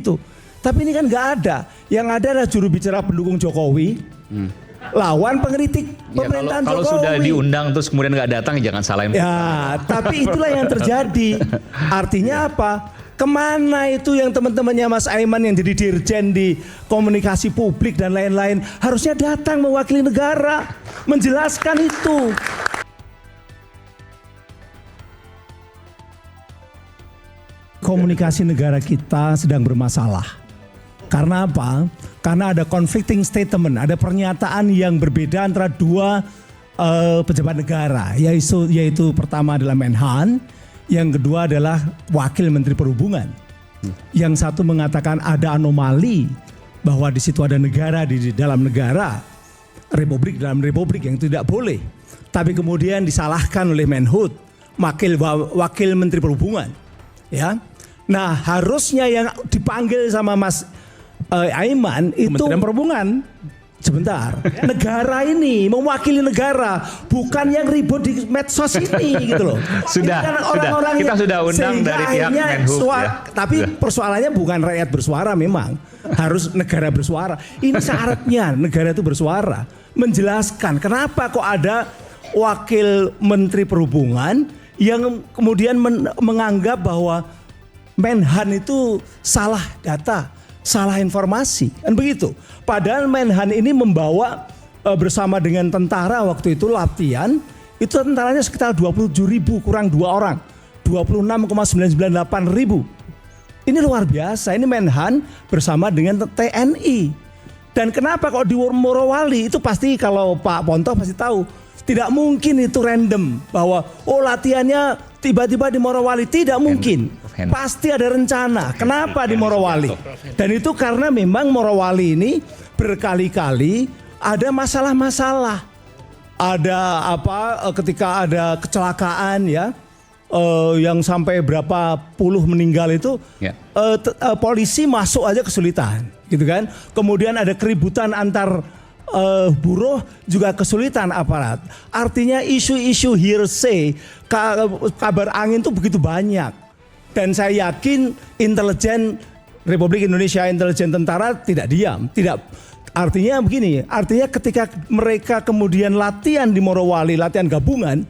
itu. Tapi ini kan nggak ada. Yang ada adalah juru bicara pendukung Jokowi, lawan pengkritik pemerintahan kalau Jokowi. Sudah diundang terus kemudian nggak datang, jangan salahin. Ya, tapi itulah yang terjadi. Artinya apa? Kemana itu yang teman-temannya Mas Aiman yang jadi dirjen di komunikasi publik dan lain-lain harusnya datang mewakili negara, menjelaskan itu. Komunikasi negara kita sedang bermasalah. Karena apa? Karena ada conflicting statement, ada pernyataan yang berbeda antara dua pejabat negara, yaitu pertama adalah Menhan, yang kedua adalah Wakil Menteri Perhubungan. Yang satu mengatakan ada anomali bahwa di situ ada negara di dalam negara, republik dalam republik yang tidak boleh. Tapi kemudian disalahkan oleh Menhut, Wakil Menteri Perhubungan. Ya, nah harusnya yang dipanggil sama Mas Aiman itu Kementerian Perhubungan. Sebentar, negara ini mewakili negara, bukan yang ribut di medsos ini gitu loh. Sudah, Ini kan sudah. Kita sudah undang dari pihak Menhub. Tapi persoalannya bukan rakyat bersuara, memang harus negara bersuara. Ini syaratnya negara itu bersuara, menjelaskan kenapa kok ada Wakil Menteri Perhubungan yang kemudian menganggap bahwa Menhan itu salah data, salah informasi, kan begitu. Padahal Menhan ini membawa bersama dengan tentara waktu itu latihan, itu tentaranya sekitar 27.000 kurang 2 orang, 26,998.000. Ini luar biasa, ini Menhan bersama dengan TNI. Dan kenapa kok di Morowali itu pasti kalau Pak Ponto pasti tahu, tidak mungkin itu random bahwa latihannya tiba-tiba di Morowali, tidak mungkin. Pasti ada rencana. Kenapa di Morowali? Dan itu karena memang Morowali ini berkali-kali ada masalah-masalah. Ada ketika ada kecelakaan ya, yang sampai berapa puluh meninggal itu, polisi masuk aja kesulitan, gitu kan? Kemudian ada keributan antar buruh juga kesulitan aparat. Artinya isu-isu hearsay, kabar angin itu begitu banyak. Dan saya yakin intelijen Republik Indonesia, intelijen tentara tidak diam, tidak. Artinya begini, artinya ketika mereka kemudian latihan di Morowali, latihan gabungan,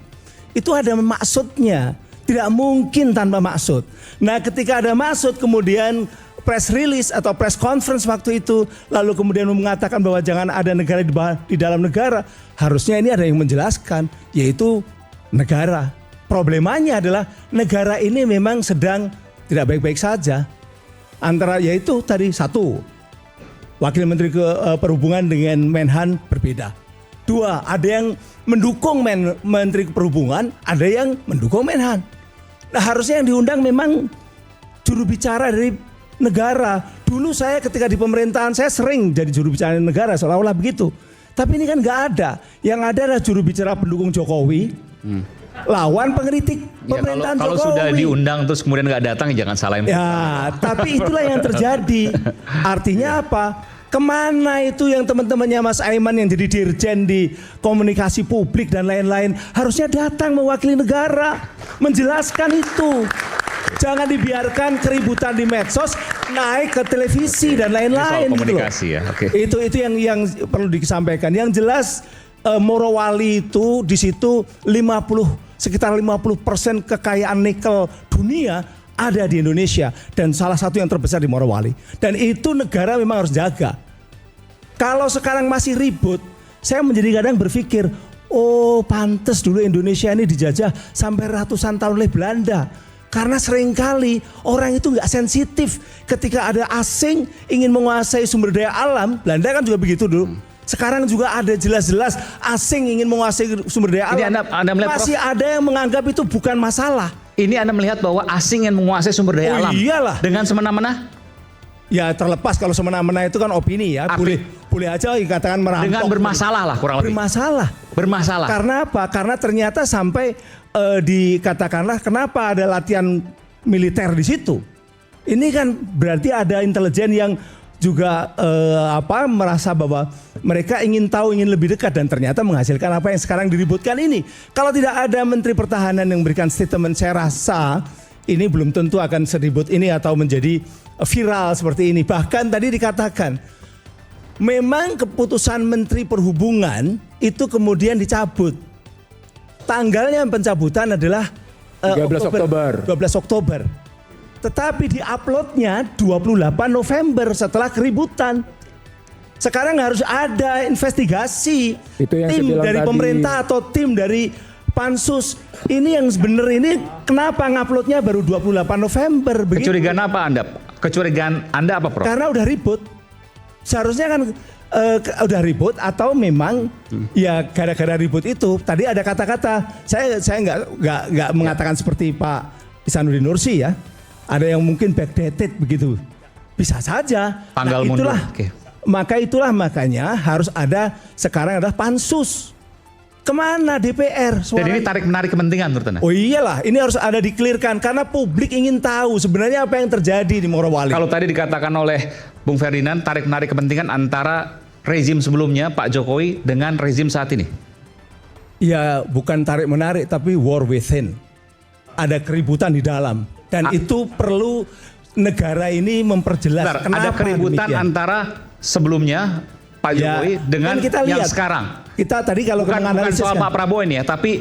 itu ada maksudnya, tidak mungkin tanpa maksud. Nah, ketika ada maksud kemudian press release atau press conference waktu itu, lalu kemudian mengatakan bahwa jangan ada negara di dalam negara, harusnya ini ada yang menjelaskan, yaitu negara. Problemanya adalah negara ini memang sedang tidak baik-baik saja. Antara yaitu tadi satu, Wakil Menteri Perhubungan dengan Menhan berbeda. Dua, ada yang mendukung Menteri Perhubungan, ada yang mendukung Menhan. Nah, harusnya yang diundang memang juru bicara dari negara. Dulu saya ketika di pemerintahan saya sering jadi juru bicara negara seolah-olah begitu. Tapi ini kan nggak ada. Yang ada adalah juru bicara pendukung Jokowi, lawan pengkritik pemerintahan kalau Jokowi. Sudah diundang terus kemudian nggak datang, jangan salahin. Ya, tapi itulah yang terjadi. Artinya apa? Kemana itu yang teman-temannya Mas Aiman yang jadi dirjen di komunikasi publik dan lain-lain harusnya datang mewakili negara, menjelaskan itu. Jangan dibiarkan keributan di medsos naik ke televisi dan lain-lain. Soal komunikasi gitu ya. Oke. Itu yang perlu disampaikan. Yang jelas Morowali itu di situ sekitar 50% kekayaan nikel dunia ada di Indonesia dan salah satu yang terbesar di Morowali. Dan itu negara memang harus jaga. Kalau sekarang masih ribut, saya menjadi kadang berpikir, pantes dulu Indonesia ini dijajah sampai ratusan tahun oleh Belanda. Karena seringkali orang itu nggak sensitif ketika ada asing ingin menguasai sumber daya alam. Belanda kan juga begitu dulu. Sekarang juga ada jelas-jelas asing ingin menguasai sumber daya alam. Anda melihat, masih ada yang menganggap itu bukan masalah. Ini Anda melihat bahwa asing yang menguasai sumber daya alam. Iyalah. Dengan semena-mena? Ya terlepas kalau semena-mena itu kan opini ya. Boleh aja dikatakan merampok. Dengan bermasalah lah kurang lebih. Bermasalah. Karena apa? Karena ternyata sampai dikatakanlah kenapa ada latihan militer di situ. Ini kan berarti ada intelijen yang juga merasa bahwa mereka ingin tahu, ingin lebih dekat dan ternyata menghasilkan apa yang sekarang diributkan ini. Kalau tidak ada Menteri Pertahanan yang memberikan statement, saya rasa ini belum tentu akan seribut ini atau menjadi viral seperti ini. Bahkan tadi dikatakan memang keputusan Menteri Perhubungan itu kemudian dicabut. Tanggalnya pencabutan adalah 13 Oktober. 12 Oktober. Tetapi di-uploadnya 28 November setelah keributan. Sekarang harus ada investigasi. Itu yang tim saya bilang dari tadi. pemerintah atau tim dari Pansus. Ini yang benar ini kenapa nguploadnya baru 28 November begitu? Kecurigaan apa Anda? Kecurigaan Anda apa, Prof? Karena udah ribut. Seharusnya kan udah ribut atau memang ya gara-gara ribut itu tadi ada kata-kata saya nggak mengatakan seperti Pak Ihsanuddin Nursi ya. Ada yang mungkin backdated begitu. Bisa saja. Tanggal mundur. Itulah. Oke. Makanya harus ada sekarang adalah Pansus. Kemana DPR? Dan ini tarik-menarik kepentingan menurut Anda? Oh iyalah, ini harus ada di-clearkan karena publik ingin tahu sebenarnya apa yang terjadi di Morowali. Kalau tadi dikatakan oleh Bung Ferdinand, tarik-menarik kepentingan antara rezim sebelumnya Pak Jokowi dengan rezim saat ini. Ya bukan tarik-menarik tapi war within. Ada keributan di dalam dan itu perlu negara ini memperjelas. Bentar, ada keributan demikian. antara sebelumnya Pak Jokowi dengan kan kita yang lihat, sekarang. Kita tadi kalau Bukan menganalisis soal kan, Pak Prabowo ini ya, tapi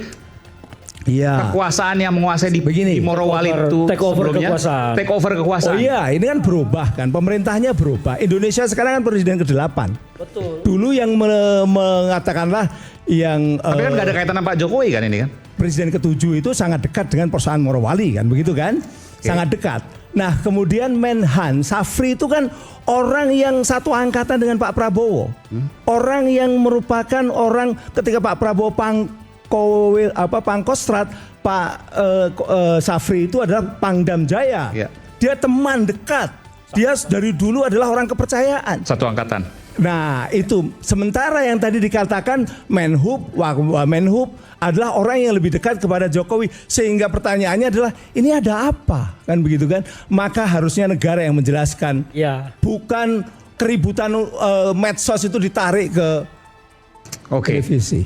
iya. kekuasaan yang menguasai di Morowali itu take over sebelumnya, kekuasaan. take over kekuasaan. Oh iya, ini kan berubah kan, pemerintahnya berubah. Indonesia sekarang kan presiden ke-8. Betul. Dulu yang mengatakanlah yang Tapi kan nggak ada kaitan sama Pak Jokowi kan ini kan? presiden ke-7 itu sangat dekat dengan perusahaan Morowali kan, begitu kan? Sangat dekat. Nah, kemudian Menhan Safri itu kan orang yang satu angkatan dengan Pak Prabowo. Orang yang merupakan orang ketika Pak Prabowo Pangkostrat, Pak Safri itu adalah Pangdam Jaya. Ya. Dia teman dekat. Dia dari dulu adalah orang kepercayaan. Satu angkatan. Nah itu sementara yang tadi dikatakan Menhub adalah orang yang lebih dekat kepada Jokowi sehingga pertanyaannya adalah ini ada apa kan begitu kan, maka harusnya negara yang menjelaskan, Ya. bukan keributan medsos itu ditarik ke Oke. televisi.